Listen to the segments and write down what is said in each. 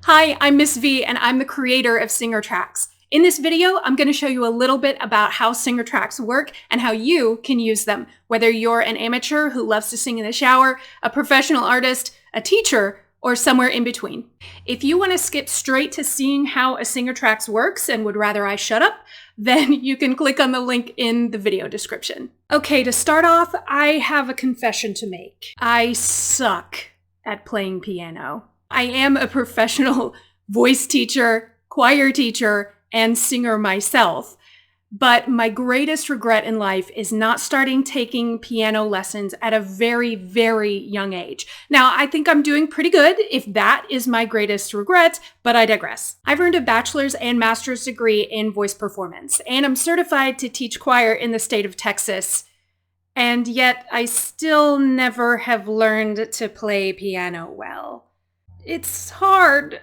Hi, I'm Miss V and I'm the creator of SingerTracks. In this video, I'm going to show you a little bit about how SingerTracks work and how you can use them, whether you're an amateur who loves to sing in the shower, a professional artist, a teacher, or somewhere in between. If you want to skip straight to seeing how a SingerTracks works and would rather I shut up, then you can click on the link in the video description. Okay, to start off, I have a confession to make. I suck at playing piano. I am a professional voice teacher, choir teacher, and singer myself, but my greatest regret in life is not starting taking piano lessons at a very, very young age. Now, I think I'm doing pretty good if that is my greatest regret, but I digress. I've earned a bachelor's and master's degree in voice performance, and I'm certified to teach choir in the state of Texas. And yet, I still never have learned to play piano well. It's hard.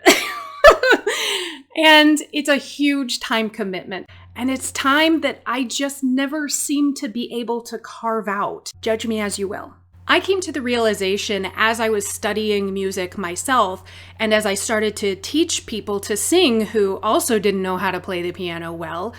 And it's a huge time commitment. And it's time that I just never seem to be able to carve out. Judge me as you will. I came to the realization as I was studying music myself, and as I started to teach people to sing who also didn't know how to play the piano well,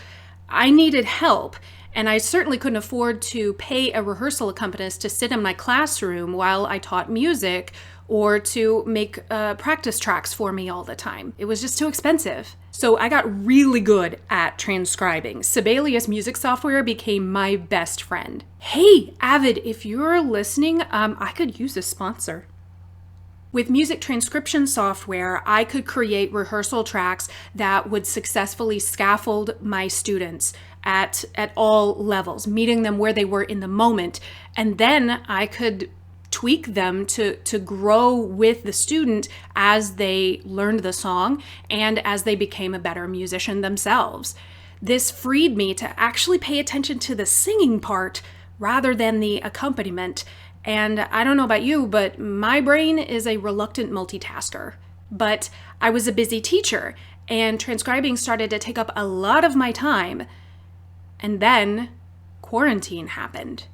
I needed help. And I certainly couldn't afford to pay a rehearsal accompanist to sit in my classroom while I taught music or to make practice tracks for me all the time. It was just too expensive. So I got really good at transcribing. Sibelius music software became my best friend. Hey, Avid, if you're listening, I could use a sponsor. With music transcription software, I could create rehearsal tracks that would successfully scaffold my students at all levels, meeting them where they were in the moment. And then I could tweak them to grow with the student as they learned the song and as they became a better musician themselves. This freed me to actually pay attention to the singing part rather than the accompaniment. And I don't know about you, but my brain is a reluctant multitasker. But I was a busy teacher, and transcribing started to take up a lot of my time. And then quarantine happened.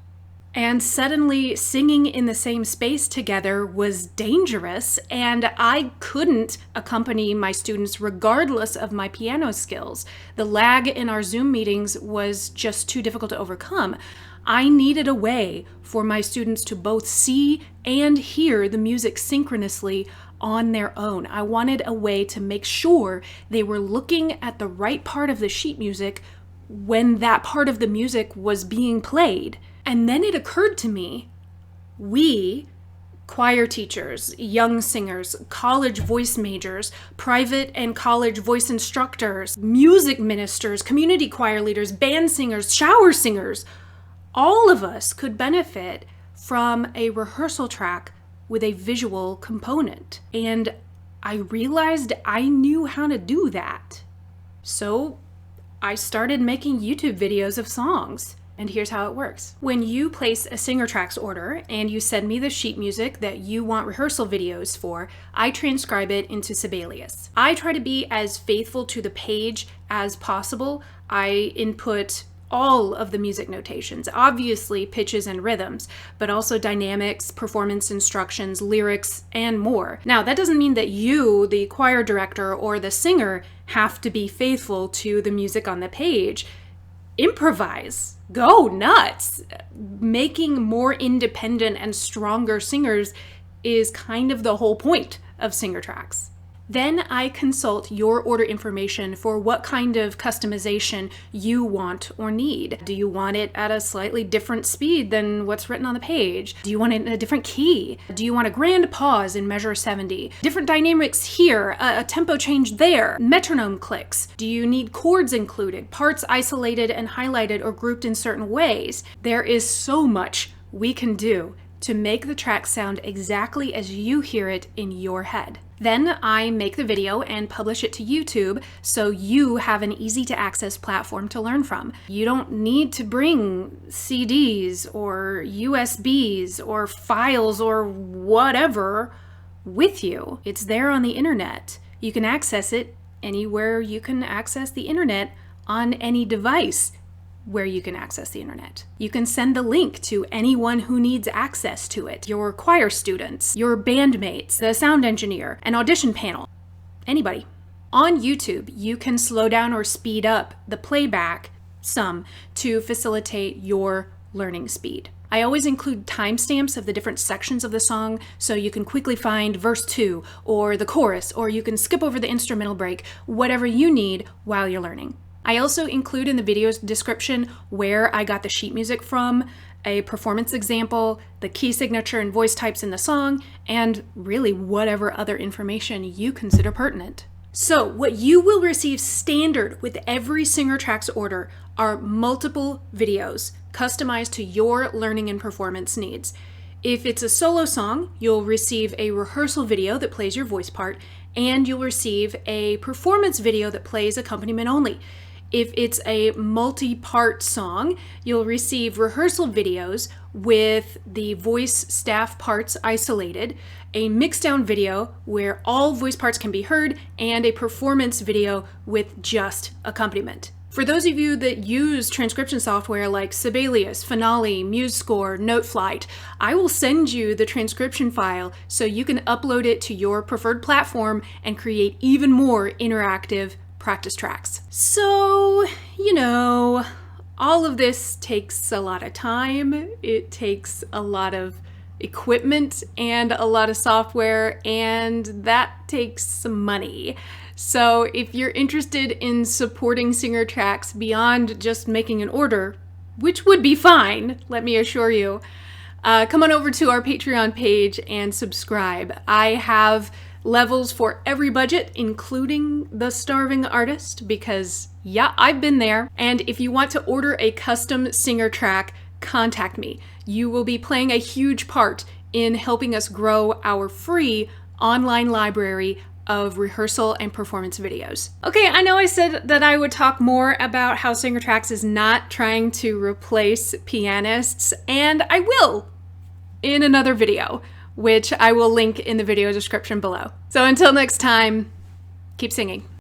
And suddenly singing in the same space together was dangerous, and I couldn't accompany my students regardless of my piano skills. The lag in our Zoom meetings was just too difficult to overcome. I needed a way for my students to both see and hear the music synchronously on their own. I wanted a way to make sure they were looking at the right part of the sheet music when that part of the music was being played. And then it occurred to me, we, choir teachers, young singers, college voice majors, private and college voice instructors, music ministers, community choir leaders, band singers, shower singers, all of us could benefit from a rehearsal track with a visual component. And I realized I knew how to do that. So I started making YouTube videos of songs. And here's how it works. When you place a SingerTracks order and you send me the sheet music that you want rehearsal videos for, I transcribe it into Sibelius. I try to be as faithful to the page as possible. I input all of the music notations, obviously pitches and rhythms, but also dynamics, performance instructions, lyrics, and more. Now, that doesn't mean that you, the choir director or the singer, have to be faithful to the music on the page. Improvise. Go nuts. Making more independent and stronger singers is kind of the whole point of SingerTracks. Then I consult your order information for what kind of customization you want or need. Do you want it at a slightly different speed than what's written on the page? Do you want it in a different key? Do you want a grand pause in measure 70? Different dynamics here, a tempo change there, metronome clicks? Do you need chords included, parts isolated and highlighted or grouped in certain ways? There is so much we can do to make the track sound exactly as you hear it in your head. Then I make the video and publish it to YouTube so you have an easy to access platform to learn from. You don't need to bring CDs or USBs or files or whatever with you. It's there on the internet. You can access it anywhere you can access the internet on any device where you can access the internet. You can send the link to anyone who needs access to it. Your choir students, your bandmates, the sound engineer, an audition panel, anybody. On YouTube, you can slow down or speed up the playback some to facilitate your learning speed. I always include timestamps of the different sections of the song so you can quickly find verse 2 or the chorus, or you can skip over the instrumental break, whatever you need while you're learning. I also include in the video's description where I got the sheet music from, a performance example, the key signature and voice types in the song, and really whatever other information you consider pertinent. So what you will receive standard with every SingerTracks order are multiple videos customized to your learning and performance needs. If it's a solo song, you'll receive a rehearsal video that plays your voice part, and you'll receive a performance video that plays accompaniment only. If it's a multi-part song, you'll receive rehearsal videos with the voice staff parts isolated, a mixdown video where all voice parts can be heard, and a performance video with just accompaniment. For those of you that use transcription software like Sibelius, Finale, MuseScore, NoteFlight, I will send you the transcription file so you can upload it to your preferred platform and create even more interactive practice tracks. So, all of this takes a lot of time. It takes a lot of equipment and a lot of software, and that takes some money. So if you're interested in supporting SingerTracks beyond just making an order, which would be fine, let me assure you, come on over to our Patreon page and subscribe. I have levels for every budget, including the starving artist, because yeah, I've been there. And if you want to order a custom Singer track, contact me. You will be playing a huge part in helping us grow our free online library of rehearsal and performance videos. Okay, I know I said that I would talk more about how SingerTracks is not trying to replace pianists, and I will in another video, which I will link in the video description below. So until next time, keep singing.